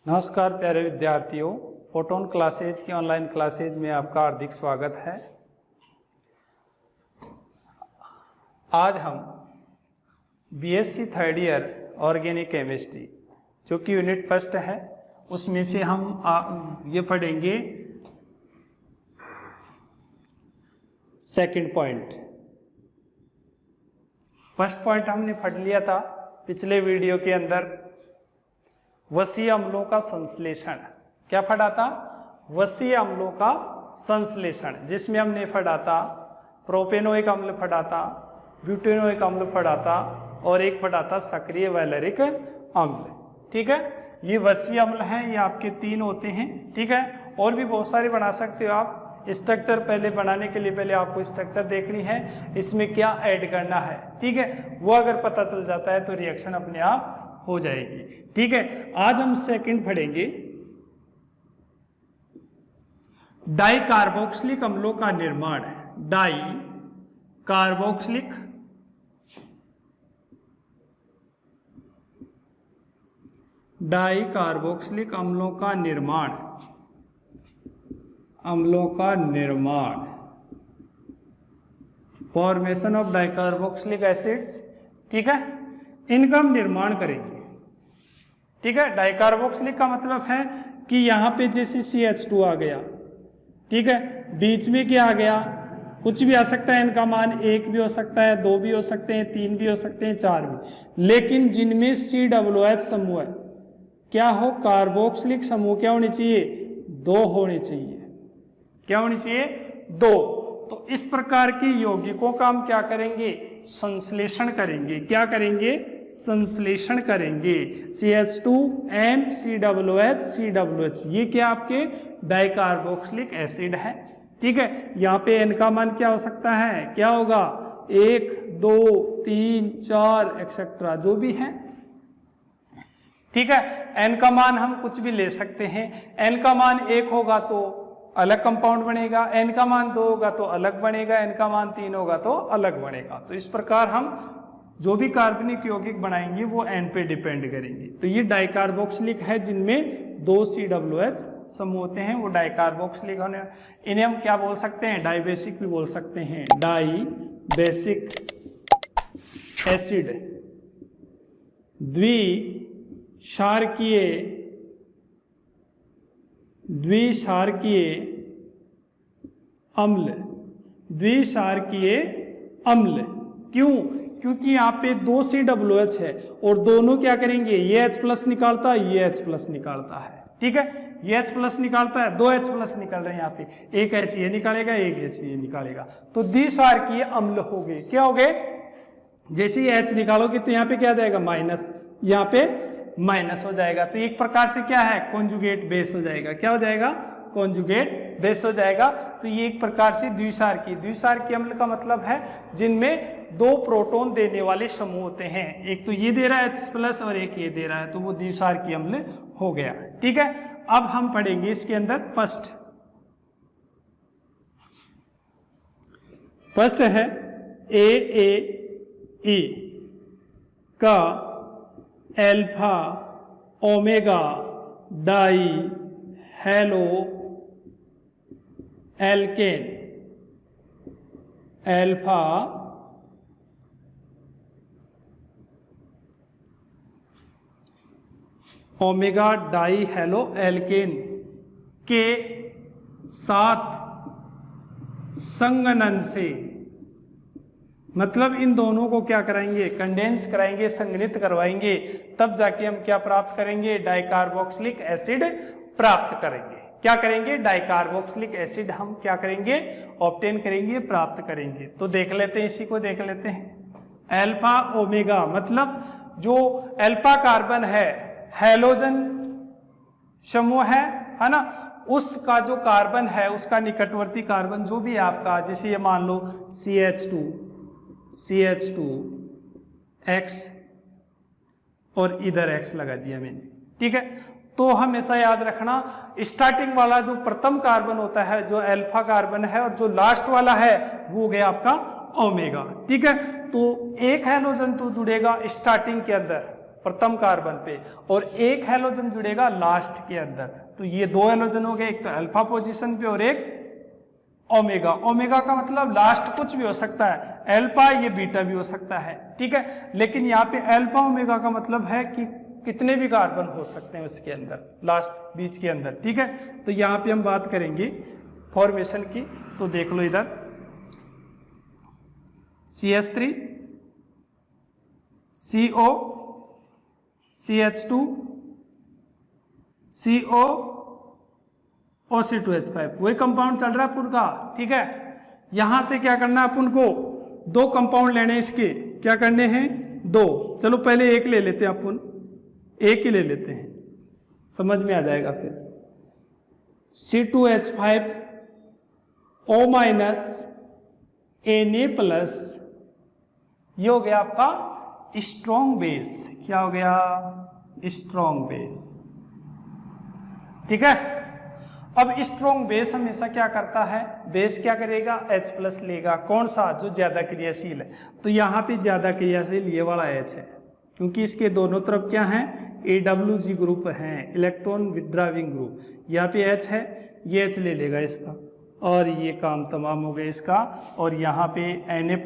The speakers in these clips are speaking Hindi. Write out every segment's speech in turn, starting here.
नमस्कार प्यारे विद्यार्थियों, फोटोन क्लासेज की ऑनलाइन क्लासेज में आपका हार्दिक स्वागत है। आज हम BSc third year organic chemistry जो कि यूनिट फर्स्ट है उसमें से हम ये पढ़ेंगे सेकंड पॉइंट। फर्स्ट पॉइंट हमने पढ़ लिया था पिछले वीडियो के अंदर, वसीय अम्लों का संश्लेषण। क्या पढ़ा था? वसीय अम्लों का संश्लेषण, जिसमें हमने पढ़ा था प्रोपेनोइक अम्ल पढ़ा था, ब्यूटेनोइक अम्ल पढ़ा था और एक पढ़ा था सक्रिय वैलेरिक अम्ल। ठीक है, ये वसीय अम्ल हैं, ये आपके 3 होते हैं। ठीक है, और भी बहुत सारे बना सकते हो आप। स्ट्रक्चर पहले बनाने के लिए पहले आपको स्ट्रक्चर देखनी है, इसमें क्या ऐड करना है। ठीक है, वो अगर पता चल जाता है तो रिएक्शन अपने आप हो जाएगी। ठीक है, आज हम सेकंड पढ़ेंगे डाई कार्बोक्सिलिक अम्लों का निर्माण। डाई कार्बोक्सिलिक अम्लों का निर्माण, फॉर्मेशन ऑफ डाइकार्बोक्सिलिक एसिड्स। ठीक है, इनका हम निर्माण करेंगे। ठीक है, डाइकार्बोक्सिलिक का मतलब है कि यहाँ पे जैसे CH2 आ गया, ठीक है, बीच में क्या आ गया, कुछ भी आ सकता है। इनका मान 1 भी हो सकता है, 2 भी हो सकते हैं, 3 भी हो सकते हैं, 4 भी। लेकिन जिनमें COOH समूह है, क्या हो, कार्बोक्सिलिक समूह क्या होनी चाहिए? 2 होनी चाहिए। क्या होनी चाहिए? 2। तो इस प्रकार के यौगिकों का हम क्या करेंगे? संश्लेषण करेंगे। क्या करेंगे? संश्लेषण करेंगे। CH2 COOH, ये क्या आपके डाइकार्बोक्सिलिक एसिड है। ठीक है, यहाँ पे N का मान क्या हो सकता है? क्या होगा? 1, 2, 3, 4 एक्सेट्रा, जो भी है। ठीक है, N का मान हम कुछ भी ले सकते हैं। N का मान 1 होगा तो अलग कंपाउंड बनेगा, N का मान 2 होगा तो अलग बनेगा, N का मान 3 होगा तो अलग बनेगा। तो इस प्रकार हम जो भी कार्बनिक यौगिक बनाएंगे वो N पे डिपेंड करेंगे। तो ये डाइकार्बोक्सिलिक है जिनमें 2 COOH समूह होते हैं, वो डाइकार्बोक्सिलिक होने। इन्हें हम क्या बोल सकते हैं? डाइबेसिक भी बोल सकते हैं। डाइबेसिक एसिड, द्विक्षारकीय अम्ल। क्यों? क्योंकि यहाँ पे 2 COOH है और दोनों क्या करेंगे? ये H+ निकालता है, ये H+ निकालता है। ठीक है, ये H+ निकालता है, 2 H+ निकल रहे हैं यहाँ पे, एक H ये निकालेगा, एक H ये निकालेगा, तो द्विक्षारकीय अम्ल हो गए। क्या हो गए? जैसे ही H निकालोगे तो यहाँ पे क्या जाएगा? माइनस, यहाँ पे माइनस हो जाएगा। तो एक प्रकार से क्या है? कॉन्जुगेट बेस हो जाएगा। क्या हो जाएगा? कॉन्जुगेट बेस हो जाएगा। तो ये एक प्रकार से द्विक्षारकीय अम्ल का मतलब है जिनमें 2 प्रोटॉन देने वाले समूह होते हैं। एक तो ये दे रहा है H+ और एक ये दे रहा है, तो वो द्विक्षारकीय अम्ल हो गया। ठीक है, अब हम पढ़ेंगे इसके अंदर फर्स्ट है AAE का alpha omega die halo alkane. Alpha omega die halo alkane के साथ संघनन से, मतलब इन दोनों को क्या कराएंगे? कंडेंस कराएंगे, संघनित करवाएंगे, तब जाके हम क्या प्राप्त करेंगे? डाइकार्बोक्सिलिक एसिड प्राप्त करेंगे। क्या करेंगे? डाइकार्बोक्सिलिक एसिड हम क्या करेंगे? ऑब्टेन करेंगे, प्राप्त करेंगे। तो देख लेते हैं, इसी को देख लेते हैं। अल्फा ओमेगा मतलब जो अल्फा कार्बन है, हैलोजन समूह है ना, उसका जो कार्बन है, उसका निकटवर्ती कार्बन जो भी है आपका, जैसे ये मान लो CH2 X और इधर X लगा दिया मैंने। ठीक है, तो हमेशा याद रखना स्टार्टिंग वाला जो प्रथम कार्बन होता है जो अल्फा कार्बन है, और जो लास्ट वाला है वो हो गया आपका ओमेगा। ठीक है, तो एक हैलोजन तो जुड़ेगा स्टार्टिंग के अंदर, प्रथम कार्बन पे, और एक हैलोजन जुड़ेगा लास्ट के अंदर। तो ये दो हैलोजन हो गए, एक तो अल्फा पोजीशन पे और एक ओमेगा। ओमेगा का मतलब लास्ट कुछ भी हो सकता है, अल्फा ये बीटा भी हो सकता है, ठीक है। लेकिन यहाँ पे अल्फा ओमेगा का मतलब है कि कितने भी कार्बन हो सकते हैं उसके अंदर, लास्ट बीच के अंदर, ठीक है। तो यहाँ पे हम बात करेंगे फॉर्मेशन की। तो देख लो इधर CH3 CO CH2 CO OC2H5, वही कंपाउंड चल रहा है अपन का, ठीक है। यहां से क्या करना है अपन को, दो कंपाउंड लेने इसके, क्या करने हैं, दो। चलो पहले एक ले लेते हैं अपन, एक ही ले लेते हैं, समझ में आ जाएगा फिर। C2H5 O माइनस Na+, ये हो गया आपका स्ट्रॉन्ग बेस। क्या हो गया, स्ट्रॉन्ग बेस, ठीक है। अब स्ट्रॉन्ग बेस हमेशा क्या करता है, बेस क्या करेगा, H+ लेगा, कौन सा, जो ज्यादा क्रियाशील है। तो यहाँ पे ज्यादा क्रियाशील ये वाला H है, क्योंकि इसके दोनों तरफ क्या है, AWG ग्रुप है, इलेक्ट्रॉन विड्राविंग ग्रुप। यहाँ पे H है, ये H ले लेगा इसका, और ये काम तमाम हो गया इसका। और यहाँ पे Na+,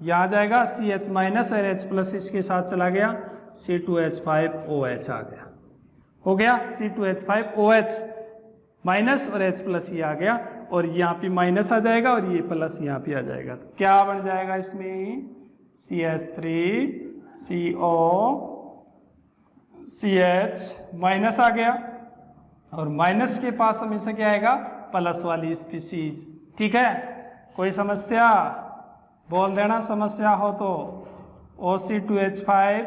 यहाँ जाएगा CH- और H+ इसके साथ चला गया, C2H5OH आ गया, हो गया C2H5OH माइनस और H+ ये आ गया, और यहाँ पे माइनस आ जाएगा और ये प्लस यहाँ पे आ जाएगा। तो क्या बन जाएगा इसमें, CH3CO CH माइनस आ गया, और माइनस के पास हमेशा क्या आएगा, प्लस वाली स्पीसीज, ठीक है। कोई समस्या बोल देना, समस्या हो तो। OC2H5,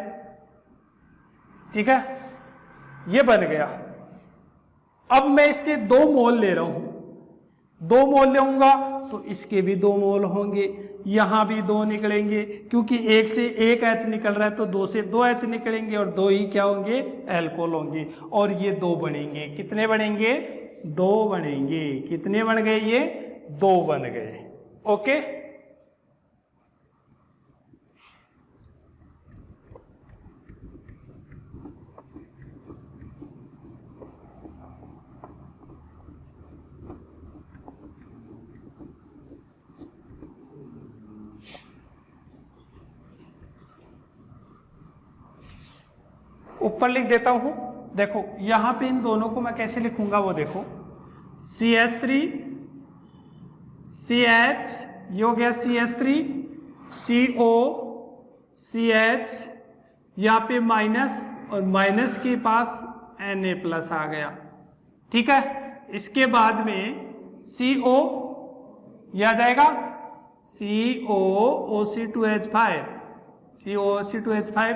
ठीक है, ये बन गया। अब मैं इसके 2 मोल ले रहा हूं, 2 मोल लेऊंगा तो इसके भी 2 मोल होंगे, यहां भी 2 निकलेंगे, क्योंकि एक से एक H निकल रहा है तो 2 से 2 H निकलेंगे, और 2 ही क्या होंगे, एल्कोहल होंगे, और ये 2 बनेंगे। कितने बनेंगे, 2 बनेंगे। कितने बन गए, ये 2 बन गए, ओके। ऊपर लिख देता हूं, देखो यहां पे इन दोनों को मैं कैसे लिखूंगा वो देखो, CH3 CH, ये हो गया CH3 CO CH, यहाँ पे माइनस, और माइनस के पास Na+ आ गया, ठीक है। इसके बाद में CO यह आ जाएगा COOC2H5,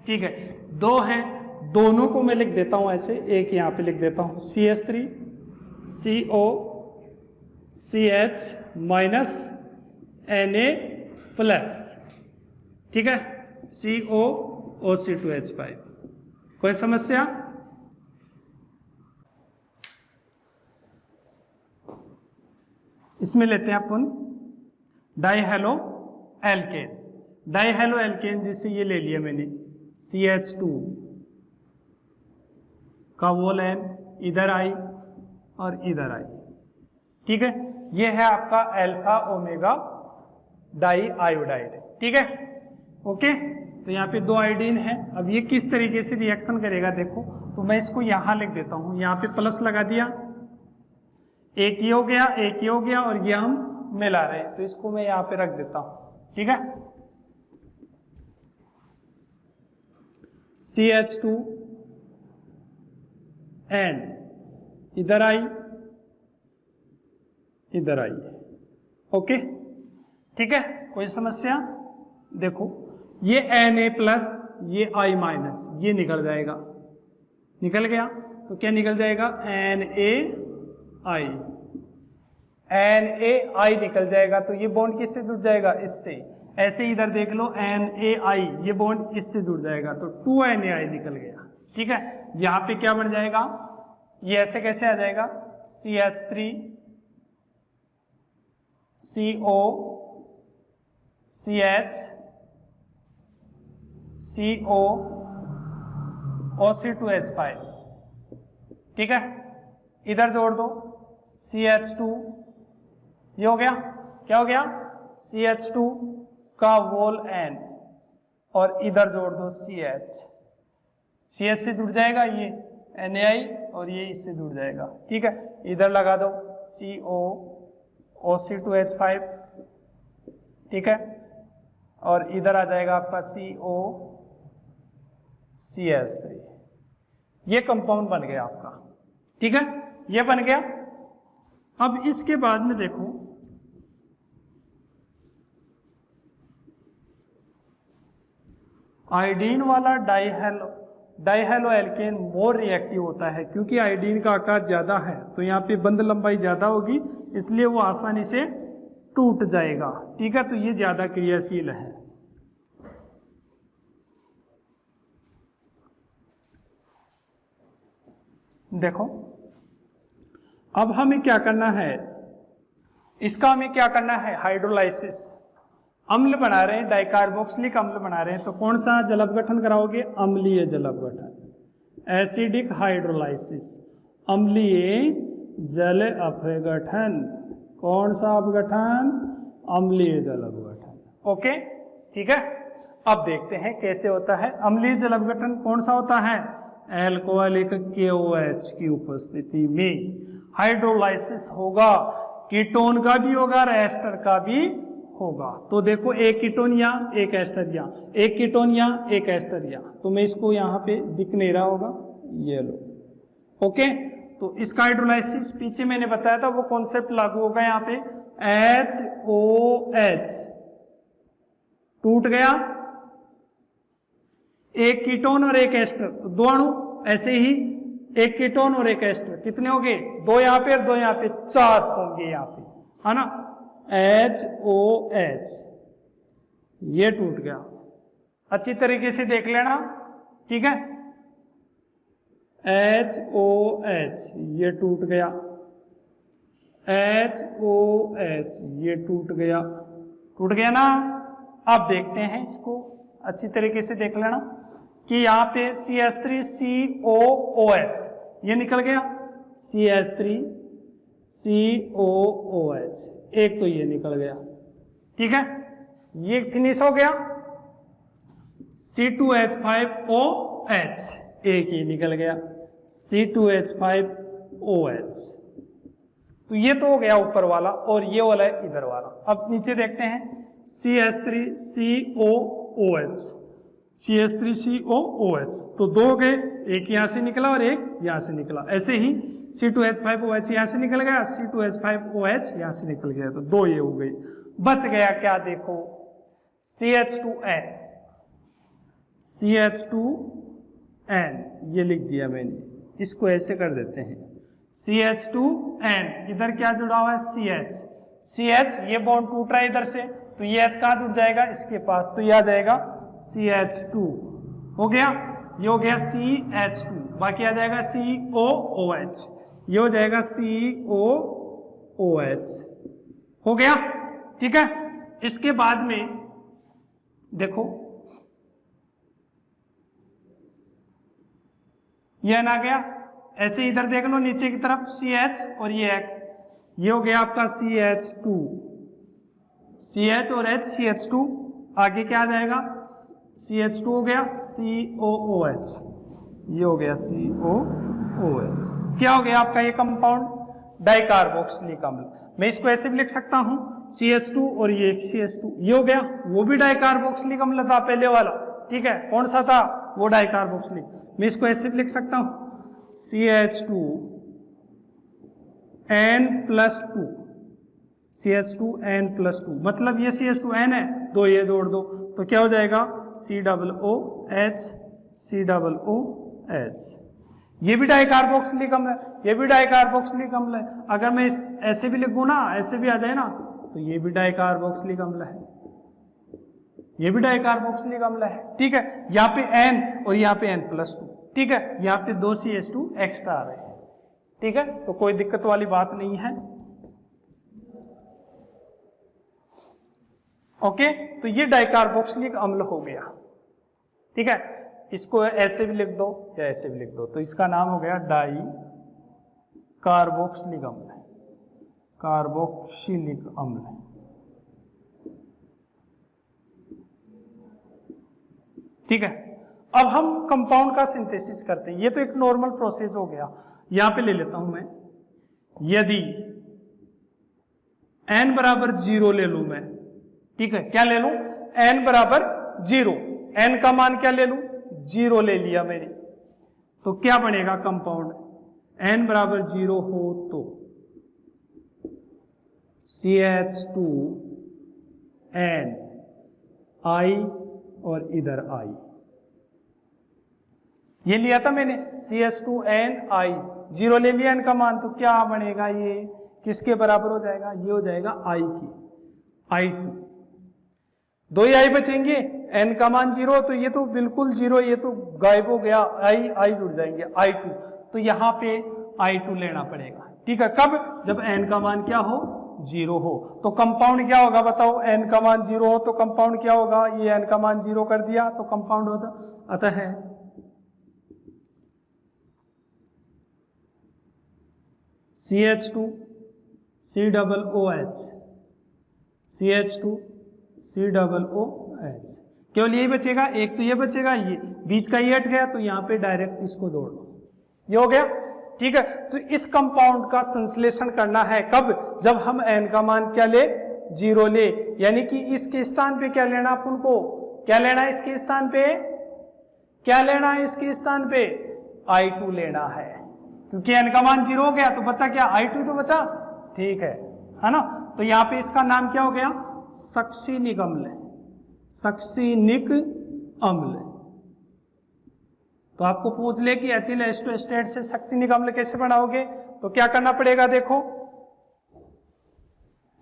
ठीक है। 2 हैं, दोनों को मैं लिख देता हूं ऐसे, एक यहां पे लिख देता हूं, CH3 CO CH minus Na+, ठीक है, COOC2H5। कोई समस्या, इसमें लेते हैं अपन डाइहेलो एल्केन। डाइहेलो एल्केन जैसे ये ले लिया मैंने, CH2 का वो लाइन इधर आई और इधर आई, ठीक है। ये है आपका अल्फा ओमेगा डाई आयोडाइड, ठीक है, ओके। तो यहाँ पे 2 आयोडीन है। अब ये किस तरीके से रिएक्शन करेगा देखो, तो मैं इसको यहां लिख देता हूं, यहाँ पे प्लस लगा दिया, एक ये हो गया, एक ये हो गया, और ये हम मिला रहे हैं, तो इसको मैं यहाँ पे रख देता हूं, ठीक है। CH2 एंड इधर आई, इधर आई, ओके, ठीक है। कोई समस्या, देखो ये Na+, ये I-, ये निकल जाएगा, निकल गया, तो क्या निकल जाएगा, NaI निकल जाएगा। तो ये बॉन्ड किससे जुड़ जाएगा, इससे। ऐसे इधर देख लो NaI, ये बॉन्ड इससे जुड़ जाएगा, तो 2NaI निकल गया, ठीक है। यहाँ पे क्या बन जाएगा, ये ऐसे कैसे आ जाएगा, CH3 CO CH CO OC2H5, ठीक है, इधर जोड़ दो CH2, ये हो गया, क्या हो गया, CH2 का वोल N, और इधर जोड़ दो CH से जुड़ जाएगा ये NaI, और ये इससे जुड़ जाएगा, ठीक है, इधर लगा दो CO OC2H5, ठीक है, और इधर आ जाएगा आपका CO CH3, ये कंपाउंड बन गया आपका, ठीक है, ये बन गया। अब इसके बाद में देखो आयोडीन वाला डाइहेलो एल्केन मोर रिएक्टिव होता है, क्योंकि आयोडीन का आकार ज्यादा है तो यहाँ पे बंध लंबाई ज्यादा होगी, इसलिए वो आसानी से टूट जाएगा, ठीक है, तो ये ज्यादा क्रियाशील है। देखो अब हमें क्या करना है, इसका हमें क्या करना है, हाइड्रोलाइसिस, अम्ल बना रहे हैं, डाइकार्बोक्सिलिक अम्ल बना रहे हैं, तो कौन सा जल अपघटन कराओगे, अम्लीय जल अपघटन, एसिडिक हाइड्रोलाइसिस, अम्लीय जल अपघटन, कौन सा अपघटन, अम्लीय जल अपघटन, ओके, ठीक है। अब देखते हैं कैसे होता है अम्लीय जल अपघटन, कौन सा होता है, एल्कोहलिक KOH की उपस्थिति में हाइड्रोलाइसिस होगा, कीटोन का भी होगा और एस्टर का भी होगा। तो देखो एक कीटोन यहाँ, एक एस्टर यहाँ, एक कीटोन यहाँ, एक एस्टर यहाँ, तो मैं इसको यहाँ पे दिख नहीं रहा होगा, ये लो, ओके। तो इसका हाइड्रोलाइसिस पीछे मैंने बताया था, वो कॉन्सेप्ट लागू होगा यहाँ पे, HOH टूट गया, एक कीटोन और एक एस्टर, तो दो अणु, ऐसे ही एक कीटोन और एक एस्टर, कितने हो गए, दो यहाँ पे और दो यहाँ पे, चार होंगे यहाँ पे, है ना, HOH, ये टूट गया, अच्छी तरीके से देख लेना, ठीक है, HOH ये टूट गया, HOH ये टूट गया ना। अब देखते हैं इसको, अच्छी तरीके से देख लेना कि यहाँ पे CH3COOH ये निकल गया, CH3COOH, एक तो ये निकल गया, ठीक है, ये फिनिश हो गया, C2H5OH एक ये निकल गया, C2H5OH, तो ये तो हो गया ऊपर वाला, और ये वाला है इधर वाला। अब नीचे देखते हैं CH3COOH, CH3COOH, तो दो हो गए, एक यहाँ से निकला और एक यहाँ से निकला, ऐसे ही C2H5OH यहाँ से निकल गया, C2H5OH यहाँ से निकल गया, तो दो ये हो गई, बच गया क्या, देखो CH2N, CH2N ये लिख दिया मैंने, इसको ऐसे कर देते हैं, CH2N, इधर क्या जुड़ा हुआ है, CH, ये बॉन्ड टूट रहा है इधर से, तो ये H कहाँ जुड़ जाएगा, इसके पास, तो ये आ जाएगा CH2, हो गया, ये हो गया CH2, बाकी आ जाएगा COOH, ये हो जाएगा COOH, हो गया, ठीक है। इसके बाद में देखो ये आ गया, ऐसे इधर देख लो नीचे की तरफ CH और ये एक, ये हो गया आपका CH2, CH और H, CH2, आगे क्या आ जाएगा, CH2 हो गया, COOH, ये हो गया COOH, क्या हो गया आपका ये कंपाउंड, डाइकार्बोक्सिलिक अम्ल। मैं इसको ऐसे भी लिख सकता हूं, CH2 और ये CH2, ये हो गया, वो भी डाइकार्बोक्सिलिक अम्ल था पहले वाला, ठीक है, कौन सा था, वो डाइकार्बोक्सिलिक। मैं इसको ऐसे भी लिख सकता हूं, CH2N+2, CH2N+2, मतलब ये CH2N है, दो ये जोड़ दो, तो क्या हो जाएगा, COOH, ये भी डाइकार्बोक्सिलिक अम्ल है, ये भी डाइकार्बोक्सिलिक अम्ल है। अगर मैं ऐसे भी लिखूं ना, ऐसे भी आ जाए ना, तो ये भी डाइकार्बोक्सिलिक अम्ल है, ये भी डाइकार्बोक्सिलिक अम्ल है, ठीक है। यहाँ पे N और यहाँ पे N+2, ठीक है, यहाँ पे दो CH2 एक्स्ट्रा आ रहे हैं, ठीक है, तो कोई दिक्कत वाली बात नहीं है, ओके। तो ये डाइकार्बोक्सिलिक अम्ल हो गया, ठीक है। इसको ऐसे भी लिख दो या ऐसे भी लिख दो, तो इसका नाम हो गया डाई कार्बोक्सिलिक अम्ल, कार्बोक्सिलिक अम्ल। ठीक है, अब हम कंपाउंड का सिंथेसिस करते हैं। ये तो एक नॉर्मल प्रोसेस हो गया। यहां पे ले लेता हूं मैं, यदि n बराबर 0 ले लूं मैं, ठीक है, क्या ले लूं, n बराबर 0, n का मान क्या ले लूं, 0 ले लिया मैंने, तो क्या बनेगा कंपाउंड, n बराबर 0 हो तो CH2n I और इधर I, ये लिया था मैंने CH2n I, 0 ले लिया n का मान, तो क्या बनेगा, ये किसके बराबर हो जाएगा, ये हो जाएगा I की, I2, 2 ही I बचेंगे, n का मान 0, तो ये तो बिल्कुल 0, ये तो गायब हो गया, I जुड़ जाएंगे, I2, तो यहाँ पे I2 लेना पड़ेगा। ठीक है, कब, जब n का मान क्या हो, 0 हो। तो कंपाउंड क्या होगा बताओ, n का मान 0 हो तो कंपाउंड क्या होगा, ये n का मान 0 कर दिया तो कंपाउंड होता, अतः है CH2 COOH, CH2 COOH, केवल यही बचेगा, एक तो ये बचेगा, ये बीच का ये हट गया, तो यहाँ पे डायरेक्ट इसको जोड़ दो, ये हो गया। ठीक है, तो इस कंपाउंड का संश्लेषण करना है कब, जब हम n का मान क्या ले, 0 ले, यानी कि इसके स्थान पे क्या लेना अपन को, क्या लेना है इसके स्थान पे, क्या लेना है इसके स्थान पे, I2 लेना है, क्योंकि n का मान 0 हो गया तो बचा क्या, I2 तो बचा। ठीक है ना, तो यहाँ पे इसका नाम क्या हो गया, सक्सिनिक अम्ल, सक्सिनिक अम्ल। तो आपको पूछ ले कि एथिल एस्टोएस्टेट से सक्सिनिक अम्ल कैसे बनाओगे, तो क्या करना पड़ेगा, देखो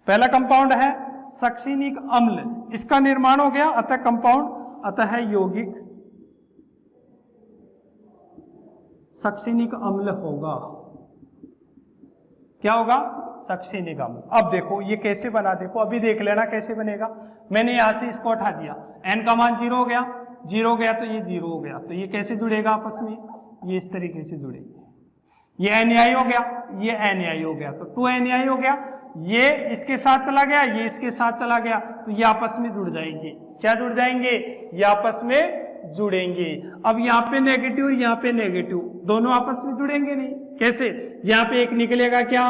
पहला कंपाउंड है सक्सिनिक अम्ल, इसका निर्माण हो गया, अतः कंपाउंड, अतः है यौगिक सक्सिनिक अम्ल होगा, क्या होगा, सक्सिनिक अम्ल। अब देखो ये कैसे बना, देखो अभी देख लेना कैसे बनेगा। मैंने यहां से इसको हटा दिया, n का मान 0 हो गया, 0 हो गया तो ये 0 हो गया, तो ये कैसे जुड़ेगा आपस में, ये इस तरीके से जुड़ेंगे, ये NaI हो गया, ये NaI हो गया, तो 2NaI हो गया, ये इसके साथ चला गया, ये इसके साथ चला गया, तो ये आपस में जुड़ जाएंगे, क्या जुड़ जाएंगे, ये आपस में जुड़ेंगे। अब यहाँ पे नेगेटिव, यहाँ पे नेगेटिव, दोनों आपस में जुड़ेंगे नहीं, कैसे, यहाँ पे एक निकलेगा क्या,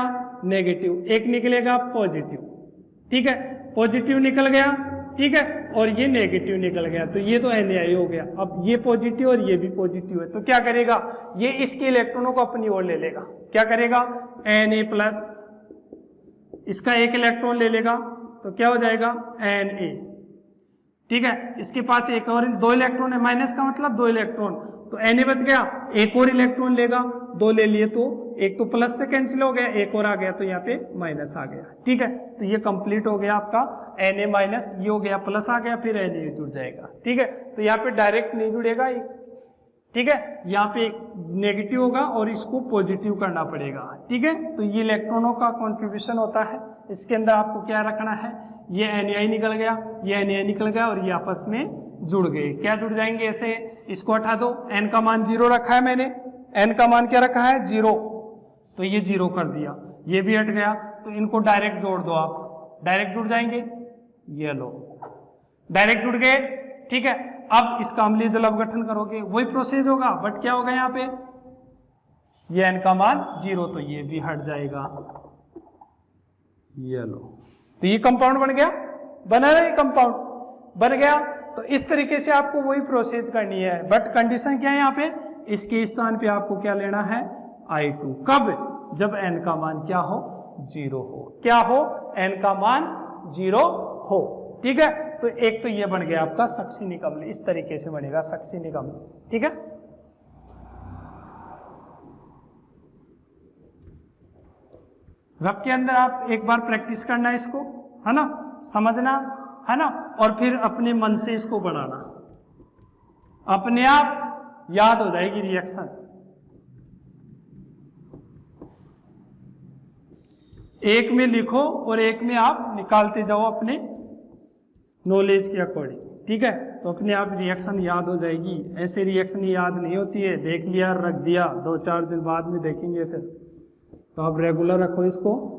नेगेटिव, एक निकलेगा पॉजिटिव, ठीक है, पॉजिटिव निकल गया, ठीक है, और ये नेगेटिव निकल गया, तो ये तो NaI हो गया। अब ये पॉजिटिव और ये भी पॉजिटिव है, तो क्या करेगा, ये इसके इलेक्ट्रॉनों को अपनी ओर ले लेगा, क्या करेगा, Na+, इसका एक इलेक्ट्रॉन ले लेगा, तो क्या हो जाएगा, Na, ठीक है, इसके पास एक और 2 इलेक्ट्रॉन है, माइनस का मतलब 2 इलेक्ट्रॉन, तो Na बच गया, एक और इलेक्ट्रॉन लेगा, 2 ले लिए तो एक तो प्लस से कैंसिल हो गया, एक और आ गया तो यहाँ पे माइनस आ गया। ठीक है, तो ये कंप्लीट हो गया आपका Na-, ये हो गया प्लस आ गया, फिर Na जुड़ जाएगा। ठीक है, तो यहाँ पे डायरेक्ट नहीं जुड़ेगा, ठीक है, यहाँ पे नेगेटिव होगा और इसको पॉजिटिव करना पड़ेगा। ठीक है, तो ये इलेक्ट्रॉनों का कॉन्ट्रीब्यूशन होता है, इसके अंदर आपको क्या रखना है, ये Na निकल गया, ये Na निकल गया और ये आपस में जुड़ गए, क्या जुड़ जाएंगे ऐसे, इसको हटा दो, n का मान 0 रखा है मैंने, n का मान क्या रखा है 0, तो ये 0 कर दिया, ये भी हट गया, तो इनको डायरेक्ट जोड़ दो आप, डायरेक्ट जुड़ जाएंगे, ये लो डायरेक्ट जुड़ गए। ठीक है, अब इसका अम्लीय जल अपघटन करोगे, वही प्रोसेस होगा, बट क्या होगा यहाँ पे, ये n का मान 0, तो ये भी हट जाएगा, ये लो, तो ये कंपाउंड बन गया, बना रहा, ये कंपाउंड बन गया। तो इस तरीके से आपको वही प्रोसेस करनी है, बट कंडीशन क्या है यहाँ पे, इसके स्थान पे आपको क्या लेना है, I2, कब, जब n का मान क्या हो, 0 हो, क्या हो, n का मान 0 हो। ठीक है, तो एक तो ये बन गया आपका सक्सिनिक अम्ल, इस तरीके से बनेगा सक्सिनिक अम्ल। ठीक है, रब के अंदर आप एक बार प्रैक्टिस करना इसको, है ना, समझना, है ना, और फिर अपने मन से इसको बनाना, अपने आप याद हो जाएगी रिएक्शन। एक में लिखो और एक में आप निकालते जाओ अपने नॉलेज के अकॉर्डिंग। ठीक है, तो अपने आप रिएक्शन याद हो जाएगी। ऐसे रिएक्शन याद नहीं होती है, देख लिया रख दिया, 2-4 दिन बाद में देखेंगे फिर। तो आप रेगुलर रखो इसको।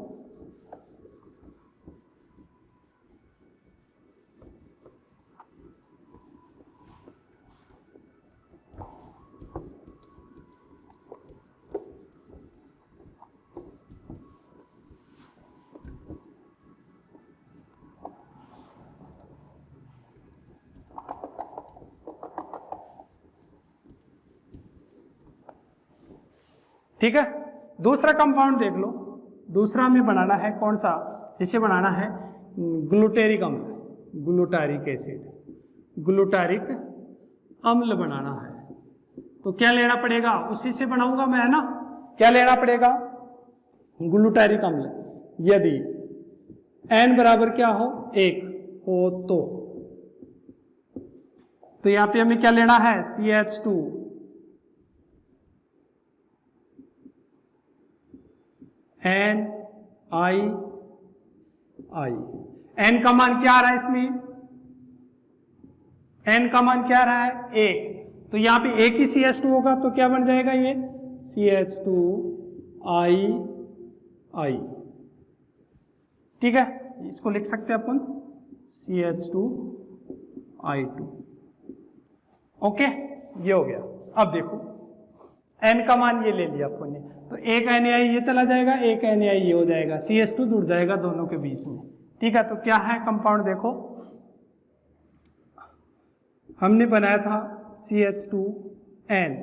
ठीक है, दूसरा कंपाउंड देख लो। दूसरा हमें बनाना है कौन सा, जिसे बनाना है ग्लूटेरिक अम्ल, ग्लूटारिक एसिड, ग्लूटारिक अम्ल बनाना है। तो क्या लेना पड़ेगा, उसी से बनाऊंगा मैं, है ना। क्या लेना पड़ेगा, ग्लूटारिक अम्ल। यदि n बराबर क्या हो, 1 हो तो यहां पे हमें क्या लेना है, CH2 NiI। n का मान क्या आ रहा है इसमें, n का मान क्या आ रहा है, 1। तो यहां पे एक ही CH2 होगा तो क्या बन जाएगा ये CH2II। ठीक है, इसको लिख सकते हैं अपन CH2I2। ओके, ये हो गया। अब देखो n का मान ये ले लिया अपन ने, तो एक NaI ये चला जाएगा, एक NaI ये हो जाएगा, CH2 जुड़ जाएगा दोनों के बीच में। ठीक है, तो क्या है कंपाउंड देखो, हमने बनाया था CH2N,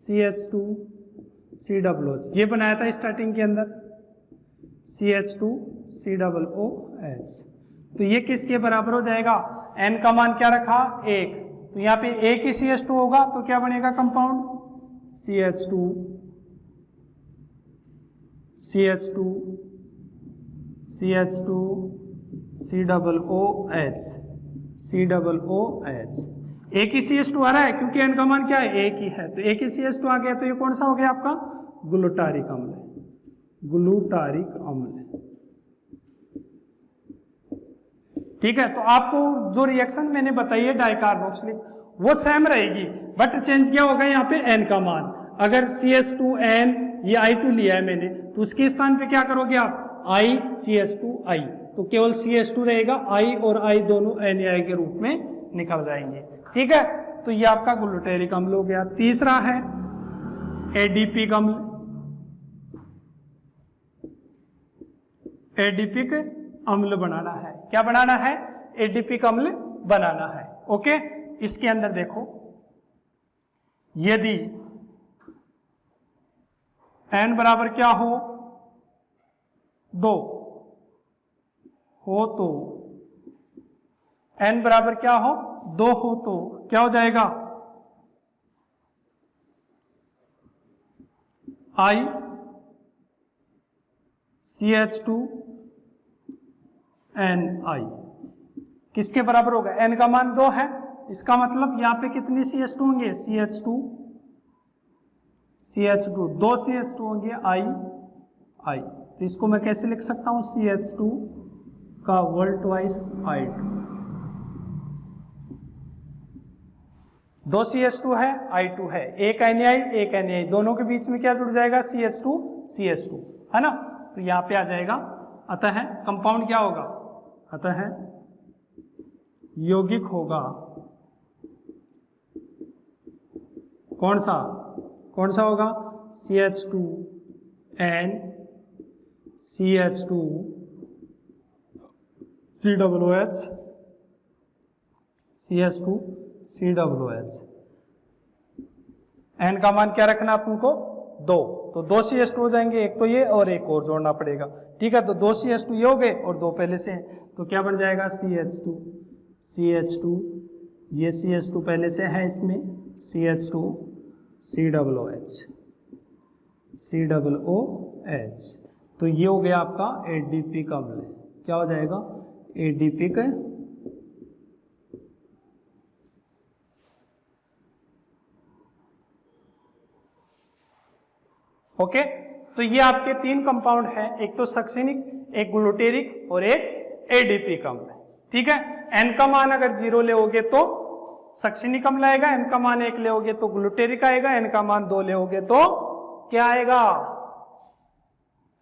CH2COOH, ये बनाया था स्टार्टिंग के अंदर CH2COOH। तो ये किसके बराबर हो जाएगा, n का मान क्या रखा, 1। तो यहाँ पे एक ही CH2 होगा तो क्या बनेगा कंपाउंड, CH2COOH। एक ही CH2 आ रहा है क्योंकि n का मान क्या है, एक ही है, तो एक ही CH2 आ गया। तो ये कौन सा हो गया आपका, ग्लूटारिक अम्ल, ग्लूटारिक अम्ल। ठीक है, तो आपको जो रिएक्शन मैंने बताई है डाइकार्बोक्सिलिक, वो सेम रहेगी, बट चेंज क्या होगा यहाँ पे n का मान। अगर CH2N ये I2 लिया है मैंने, तो उसके स्थान पे क्या करोगे आप, CH2I, तो केवल CH2 रहेगा, I और I दोनों NaI के रूप में निकल जाएंगे। ठीक है, तो ये आपका ग्लूटेरिक अम्ल हो गया। तीसरा है एडिपिक अम्ल, एडिपिक अम्ल बनाना है। क्या बनाना है, एडिपिक अम्ल बनाना है। ओके, इसके अंदर देखो, यदि n बराबर क्या हो, 2 हो तो n बराबर क्या हो, 2 हो तो क्या हो जाएगा, I CH2Ni किसके बराबर होगा, n का मान 2 है, इसका मतलब यहाँ पे कितनी CH2 होंगे, CH2 2 CH2 होंगे, I। तो इसको मैं कैसे लिख सकता हूँ, CH2 का होल ट्वाइस I2। 2 CH2 है, I2 है, एक NaI एक NaI, दोनों के बीच में क्या जुड़ जाएगा, CH2 है ना। तो यहाँ पे आ जाएगा, अतः कंपाउंड क्या होगा, अतः यौगिक होगा कौन सा होगा, CH2N CH2COOH, CH2COOH। n का मान क्या रखना अपन को, 2, तो 2 CH2 हो जाएंगे, एक तो ये और एक और जोड़ना पड़ेगा। ठीक है, तो 2 CH2 ये हो गए और 2 पहले से हैं, तो क्या बन जाएगा, CH2 ये CH2 पहले से है इसमें, CH2COOH। तो ये हो गया आपका एडिपिक अम्ल। क्या हो जाएगा, एडिपिक ओके। तो ये आपके 3 कंपाउंड हैं, एक तो सक्सिनिक, एक ग्लूटेरिक और एक एडिपिक अम्ल। ठीक है। एन का मान अगर 0 लेओगे तो सक्सिनिक अम्ल आएगा, एन का मान 1 लेओगे तो ग्लूटेरिक आएगा, एन का मान 2 लेओगे तो क्या आएगा,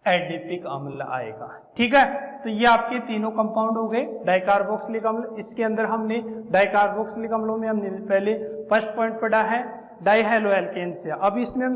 एडिपिक अम्ल आएगा। ठीक है, तो ये आपके तीनों कंपाउंड हो गए डाइकार्बोक्सिलिक अम्ल। इसके अंदर हमने डाइकार्बोक्सिलिक अम्लों में हमने पहले फर्स्ट पॉइंट पढ़ा है डाइहैलोएल्केन से। अब इसमें हम